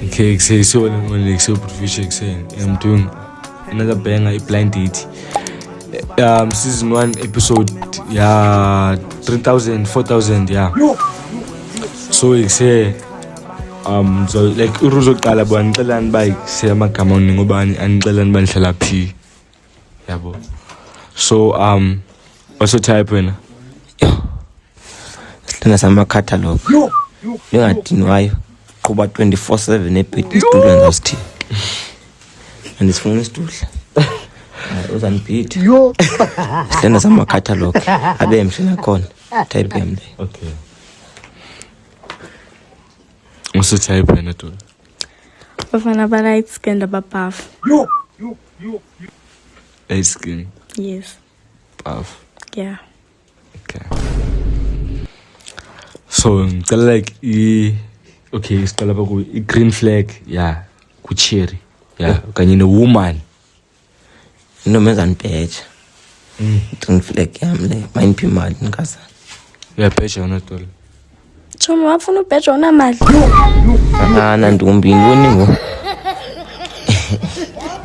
Okay, say so only so professional saying I'm doing another banger, Blind Date. Season 1 episode 3,000 4,000 so say so like uruzoqala bo ngicela nibayi say amagama ngobani angicela nibani hlala phi yabo. So also type wena Sithanda sama catalog ningadinwayo quba 24/7 ebhedi isitulo ngasithi andisifuna isitulo uzanibhidi sithanda sama catalog abe emshina khona type yami le. Okay, also type wena to Bafana ba light skin ababuff. light skin Yes. buff. Yeah. Okay, so ngicela like okay siqala ku green flag ku cherry kanye no woman Inomenzani badge green flag yami le mayiphi imali ngikaza badge yona to Chomi wafuna ubheja una mali. nandumbi ngoni ngo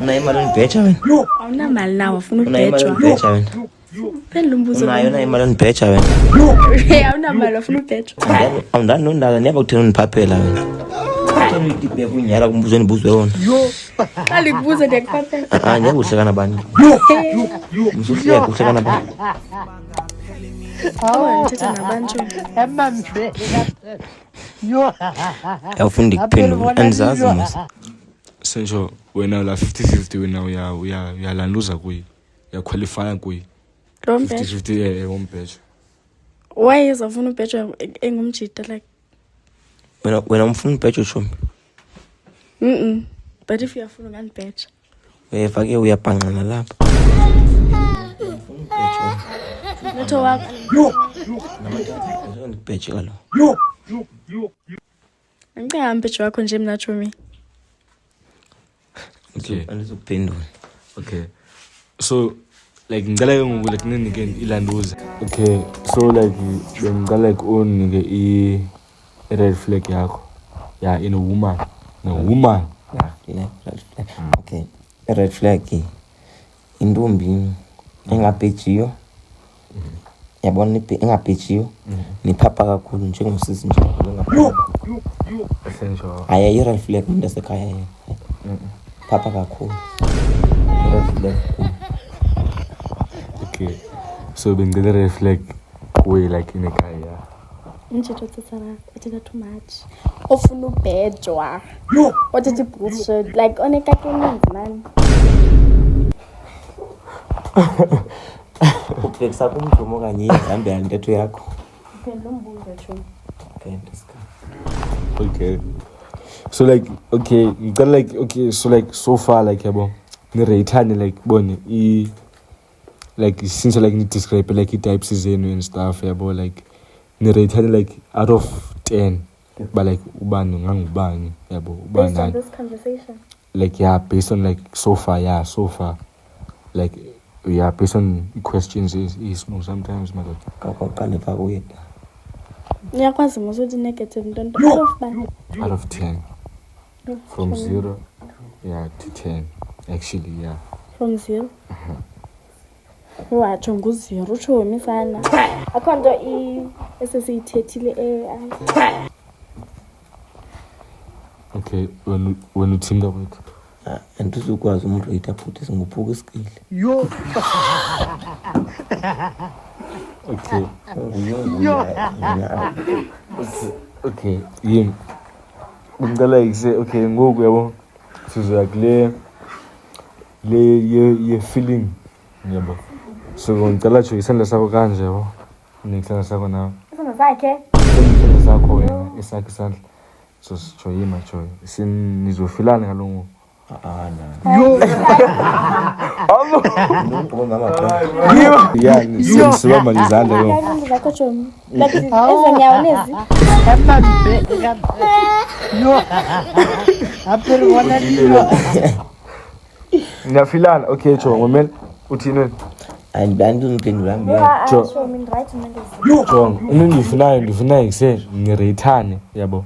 una imali onibheja wena Awuna mali nawe wafuna una imali ubhejwa. onibheja wena Phendula umbuzo. unayo na imali onibheja wena Awuna mali wafuna ubhejwa. awundani nondala niyaba kuthena uniphaphela wena kuthena uyidibhe kunyala kumbuzo enibuzwe wona Qali kubuza ndiyakuphaphela. ngiyakuhlekana bani msuhleka kuhlekana bani Ngithetha nabantu. awufundi kuphendula andizazi mos senjo wena la 50-50 wena uyalanduza kuyi uyaqualify kuyi Lo mbheja. 50-50 wombheja. Why is afuna ubhejwa engumjida like? wena umfuna ubheja ushomi But if you afuna nganibheja. uyafake uyabhanqana lapha Lotho wakho. ngibheje kalo Ngicela umbheja wakho nje mina Chomi. Okay. andizokuphendula Okay, so like ngicela ke ngoku like ninike ilanduza. Okay, so like ngicela like unike i red flag yakho in a woman yeah red flag okay red flag intombi engabhejiyo yabona engabhejiyo niphapha kakhulu njengomsisi nje essential. hayi red flag umuntu asekhaya yena phapha kakhulu red flag. Okay, so bengicela red flag kuyi like in ekhaya. Njito tsara, uthetha too much. Ofuna ubhejwa. Uthetha bullshit like oneka keninzi man. ubhekisa kumjomo kanye ihambela intetho yakho Phendula umbuzo Chomi. Okay, so like okay ngicela like okay so like so far like yabo ni rate like bone like since like ni describe like types zenu and stuff yabo like ni rate like out of 10 but like ubani ngangubani yabo Based on ubani this conversation. like based on like so far like based on questions is no sometimes my kakaqale pha kuye Ngiyakwazi ukuthi negative ntonto out of bani? out of 10 from 0 to 10 actually From 0. Watsho ngu0 Chomi sana. Akho nto esesiyithethile okay when uthinga kwethu andizukwazi umrate futhi singuphuka iskili okay okay yini ngicela ikuse okay ngoku yabo sizoya kule ye feeling yabo so ngicela nje isandla sakho kanje yabo nisandla sakho nawe Isandla sakhe. isandla sakho wena isakhe isandla so sijoyima joy sinizofilana ngalongo sibamba ngizandla yo Isandla zakho Chomi. Like ezenyawo lezi. ngiyafilana okay jo ngomela uthini wena andiziphendula Chomi right manje. jonga into endiyifunayo ndifuna ngise nireyithane yabo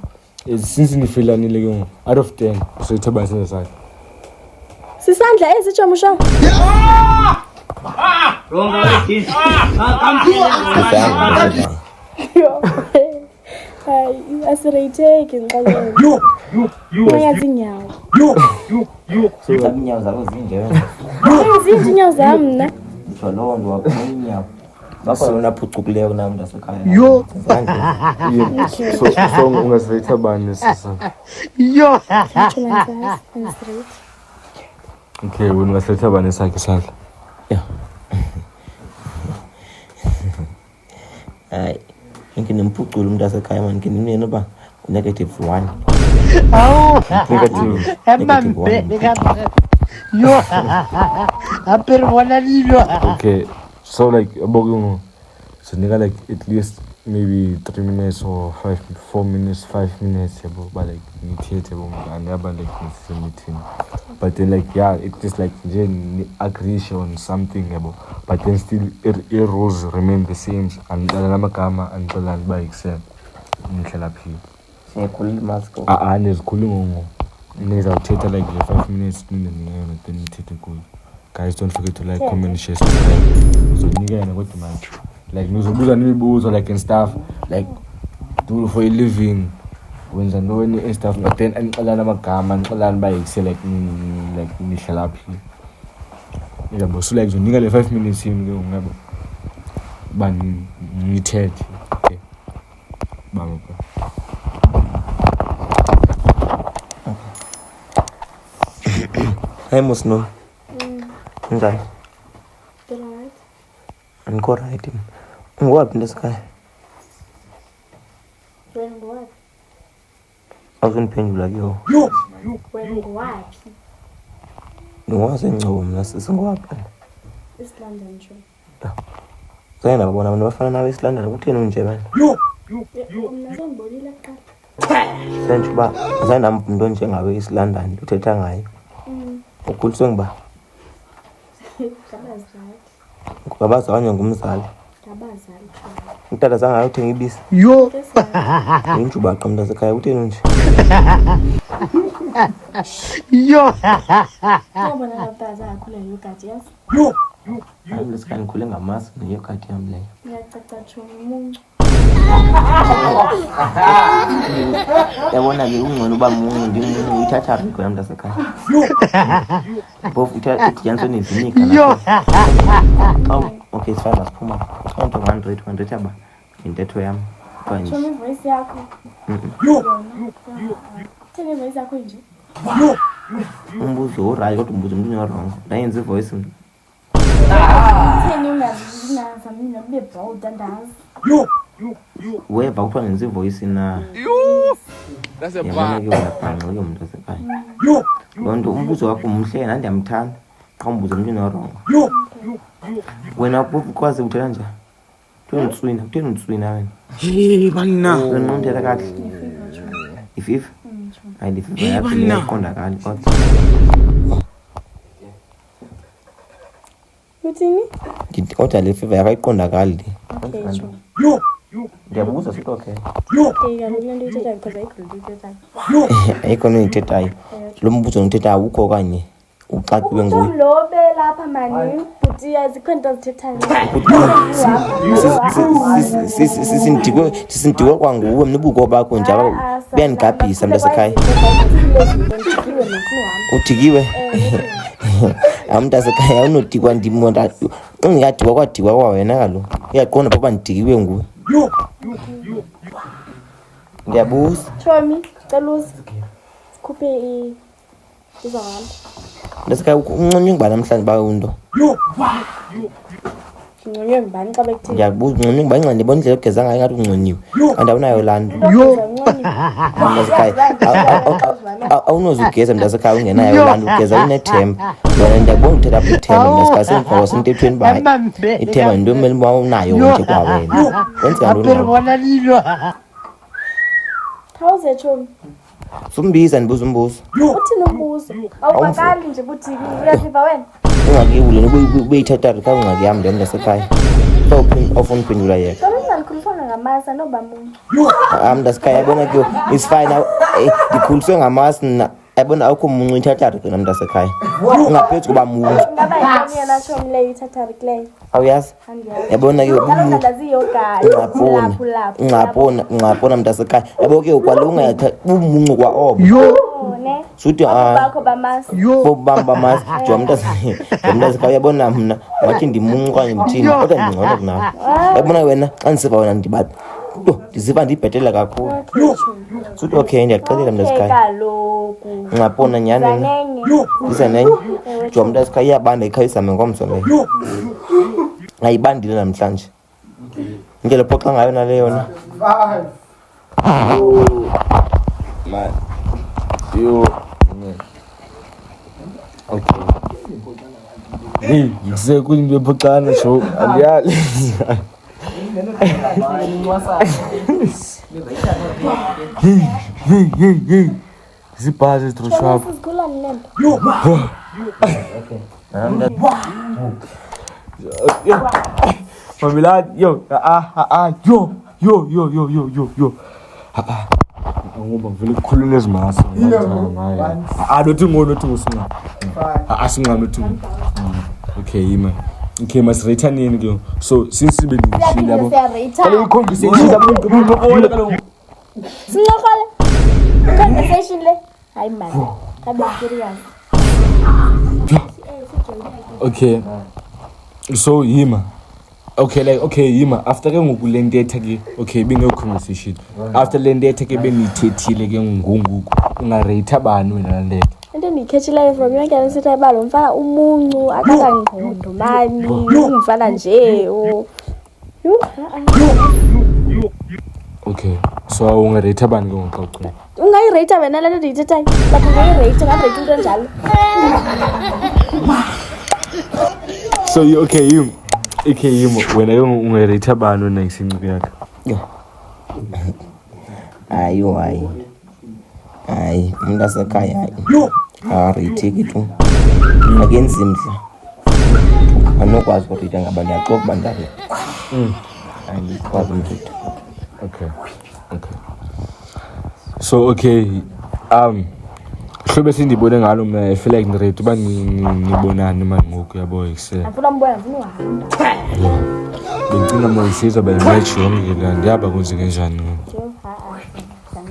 since nifelanile ke ngoku out of 10 soyithaba senza sakhe sisandla esitsho musho hayi asireyitheki ngixakeni ungayazi inyawo inyawo zakho zinje zinje inyawo zami mna ngitsho loo nto wakhona inyawo bakho lona phucukileyo kunam mntasekhaya so ungasireyitha bani sisa okay wena ungasireyitha bani sakhe isandla hayi nginempuculo mntasekhaya mani nginimyeni uba -1 okay so like about so nigga like at least maybe 3 minutes or 4 minutes 5 minutes but like in theater and never like in meeting but then like yeah it is like then agree on something but then still rules remain the same and namagama and plan by excel ngihlala phi siyakhuluma masko nezikhuluma nizawuthetha like 5 minutes then nithethe kuyo guys don't forget to like comment share subscribe so nikena kodwa manje like nizobuza nimibuzo like and stuff like do for a living wenza ntoni and stuff but then anixelana amagama anixelana ba yikse like nihlala phi yabo so like zonika le 5 minutes yini ke ngabo ba nithethe okay baba Hi Musno. Njani? Right. Ngiko right. Ngowaphi ndesekhaya? Wena ngowaphi? Awuzundiphendula kuyo. Wena ngowaphi? Ngowasengcobo mna sisingowaphi? Isilanda nje. Zayena babona abantu bafana nawe isilandela kutheni unje bani? Mina sengibonile kuqala. Sentsho uba zayena umuntu onjengawe isilandani uthetha ngayo. Ukhuliswe ngiba? Ngabazali. Ngabazalwa ngumzali. Ngabazali. Utata zangayo uthenga ibisi. Injuba qa mntasekhaya utheni unje? Ngobona lapha akhule yogurt yazi. Hayi lesikani ngikhule ngamasi neyogurt yami leyo. Ngiyacaca chomi umuncu. Yabona ke ungcono uba muncu ndingu uyithatha riko yam mntasekhaya. Bofu ithatha nevinika lapha. Okay it's fine masiphuma. Count 100 aba intetho yami. Chomi voice yakho. Thene voice yakho nje. Umbuzo orayi kodwa umbuzo umuntu wrong. Ndayenza ivoice. Thene ungazinasa mina kube bold andazi. Weva kuthiwa ngenza ivoice na. That's a bar. Uyabhanga ke mntasekhaya. Loo nto umbuzo wakho umhle nandi yamthanda. Xa umbuzo umuntu wrong. Wena ukwazi uthetha njani? Kutheni utswina wena? hey bana Wena unthetha kahle. Ififa? Hayi ndififa yakho iqonda kahle kodwa. Uthini? Kodwa le fifa yakho iqonda kahle. Okay, sure. Ndiyabuza sithi okay. Okay, kaloku le nto ithethayo because ayikho ithethayo. Ayikho nto uyithethayo. Lo mbuzo ngithethayo ukho okanye uxakiwe nguwe. Lobe lapha mani buti azikho into zithethayo. Sisindikwe kwanguwe mnibuko bakho nje buyandigabhisa mntasekhaya. Udikiwe? Mntasekhaya unodikwa ndimonda ungekadikwa kwadikwa kwa wena kaloku uyaqonda phoba ndidikiwe nguwe. Ndiyabuza. Chomi, cela uze. Sikhuphe izahamba. Mntasekhaya unconywe ngubani namhlanje bawe unto? Ngiconywe ngubani xa bekuthini? Ndiyabuza unconywe ngubani nxa ndibona indlela ogeza ngayo ngathi unconywe. Kanti awunayo laa nto. Mntasekhaya awunozugeza mntasekhaya ungenayo laa nto ugeza unethemba. Wena ndiyabona uthetha apha ithemba mntasekhaya sengikhoba sentethweni bayo. Ithemba yinto emele uba unayo nje kwa wena. Wenza ntoni? Khawuze Chomi. Sumbiza ndibuza umbuzo. Uthini umbuzo? Awuvakali nje buthi uyaziva wena? Ungakiwule ubeyithatha rika ungakuyami le mntasekhaya. So ofuna uphendula yena. Kaloku ngikhulisana ngamasa noba muncu. Mntasekhaya yabona ke it's fine ndikhuliswe ngamasi mna yabona awukho muncu ithatharik na mntasekhaya ungaphezu kuba muncu ngaba yini yena shomleyo ithatharik leyo awuyazi yabona ke ungapona mntasekhaya yabo ke kwalo ungayatha umuncu kwa obo ne suthi bakho bamasi bobamba masi mntasekhaya yabona mna wathi ndimuncu kanye mthini kodwa ndingcono kunawe yabona wena xa ndisiva wena ndibathi ndiziva ndibhetele kakhulu suthi okay ndiyaxelela mntasekhaya kaloku ngapona nyani isenenye jo mntasekhaya iyabanda ikhaya izame ngomso leyo ayibandile namhlanje indlela phoxa ngayo nale yona man yo okay hey ngisekunye bephoxana so andiyali hey zibhazi zitroshap sizikhula nento Famila yo yo ngoba vele kukhulule izimasa adothi ngonothi usina asinqama uthi okay yima okay masirate nini ke so since sibe ndishila yabo kale conversation zabantu ngibona kaloku sinqokhala conversation le hayi man kabe serious okay so yima okay like okay yima after ke ngokulendetha ke okay binge conversation after lendetha ke benithethile ke ngonguku ungarate abani wena lendetha into ndikhethileyo from yonke nesithi ayibalo mfana umuncu akakangqondo mani ungifana nje okay so ungarate abani ke ngoxoxo ungayirate wena le nto ndiyithethayo but ungayirate ngarate into enjalo so okay yima yima wena ke ungarate abani wena isincuku yakhe hayi mntasekhaya arayitheki tu akenzi mdla anokwazi ukurita ngabantu yaxoka bandale andikwazi umrita okay so okay hlobo sindibone ngalo mna I feel like ndirate uba nibonani mani ngoku yabo ikuse afuna umbona afuna uhamba bencinga moyisiza bayimatch yonke la ndiyaba kunzeke njani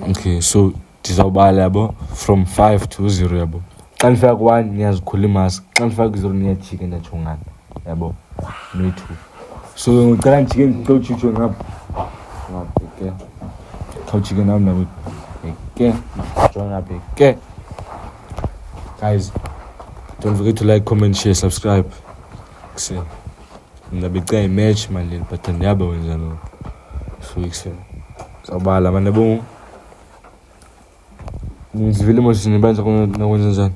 okay so ndizawubala yabo from 5 to 0 yabo xa ndifika ku1 niyazikhula imask xa ndifika ku0 niyajika ndiyajongana yabo no2 so ngicela njike ndixotshisho ngapha ke khawujike nam nabo ke jonga ke guys don't forget to like, comment, share, subscribe kuse ndabecela imatch manje but ndiyaba wenza no so ikuse zawubala manje bo nizivile manje nibanza nakwenza njani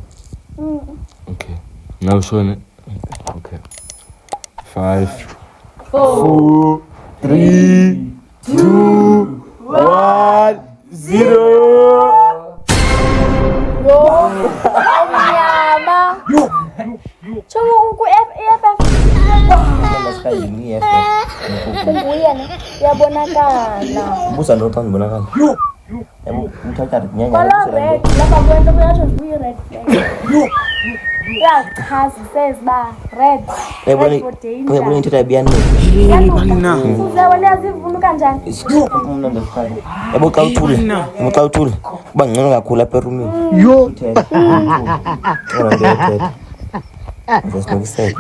okay now shone okay 5 4 3 2 1 0 Mama. Chomo ku EFF. Nguye ne. Yabonakala. Busa ndo xa ndibonakala yabo mthatha nyanya Kala red, lapha kwento kuyatsho kuyi red. Ya khasi says ba red. uyabona into yabiyani Uze wena zivuna kanjani? mna ndokhaya yabo xa uthule kuba ngcono kakhulu apha erumini Ngesinokusela.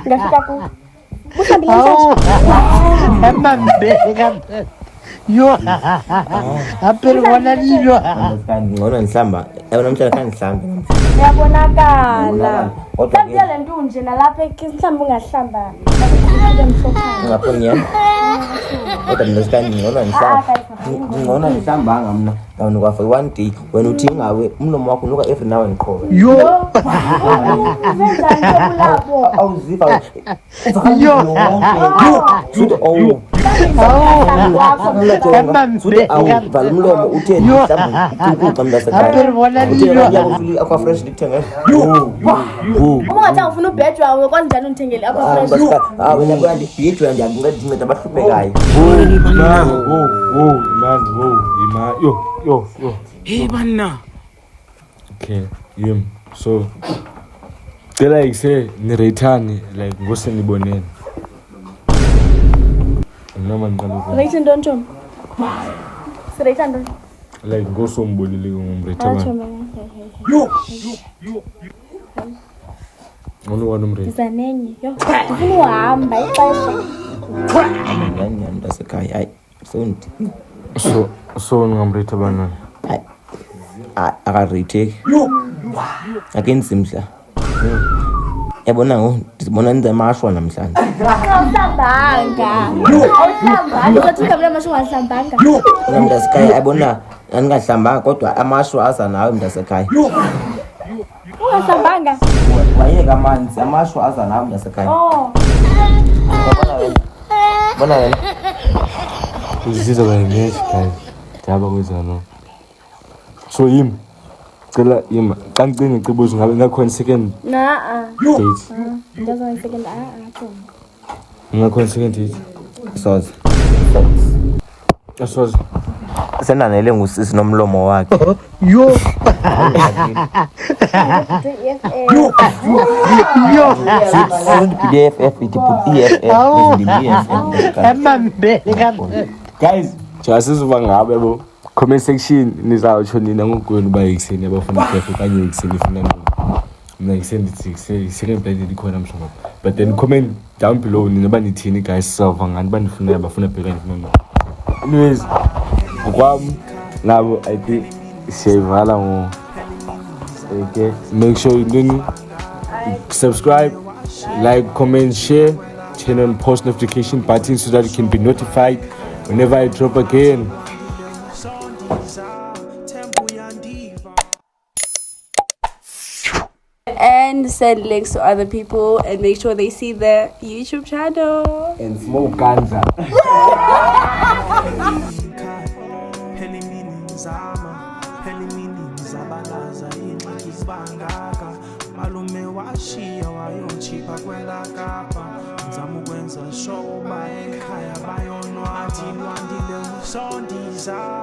Ngafika ku. Busambile manje. Emambeka. Yo. Apero wala nilo. Ngona nihlamba. Yabona mtshana kan nihlamba. Yabonakala. Kodwa le nto nje nalapha mhlamba ungahlamba. Ngapho nyana. Kodwa nisikani ngona nihlamba. Ngona nihlamba mna. Ngawona kwafa 1 day wena uthi ngawe umlomo wakho nuka every now and then. Yo. Awuziva. Yo. Suthi vala umlomo utheni mhlawumbe mntasekhaya Apiribona lilo. aqua fresh ndikuthengele uma ngathi ufuna ubhejwa ukwazi njani undithengele aqua fresh wena ndibhijwa ndinceda abahluphekayo Yo. hey bana Okay, yim. So, cela ikse nirethani like ngosenibonene. Noma ngiqala ukuzwa. rate ntonto sirate ntonto Like ngosombonile ngomretha bani. Ono umretha. zanenye yo ufuna uhamba ixesha nyani mntasekhaya hayi So ngamretha bani. akaritheki akenzi mhla yabona ndibona nenza amashwa namhlanje awuhlambanga uzothi ungabula amasho ungahlambanga mntasekhaya yabona andingahlambanga kodwa amashwa aza nawe mntasekhaya ungahlambanga wayeka amanzi amashwa aza nawe mntasekhaya bona wena Uzisiza bayemeshi guys. Jaba kwezano. So yim. Cela yim. Kancini ngicibuza ngabe ngakhona second date. Ngizona second Ngakhona second date. soze Asoze. senanele ngusisi nomlomo wakhe Yo. BFF ithi EFF Emambele. Guys, jasizuba ngabe yabo. Comment section nizawutsho nina ngokwenu ba ekseni abafuna ikhefu kanye ekseni ifuna ntoni. Mina ekseni ndithi second plan likhona mshongo. But then comment down below nina banithini guys sizawuva ngani banifuna abafuna bheka nifuna ntoni. Anyways, ngokwami nabo I think siyayivala ngo. Okay, make sure you subscribe, like, comment, share, turn on post notification button so that you can be notified whenever I drop again. and send links to other people and make sure they see the YouTube channel. And smoke ganza. malume washiya wayochipa kwela kapa ngizama ukwenza show baye ekhaya bayonwathi lwandile usondiza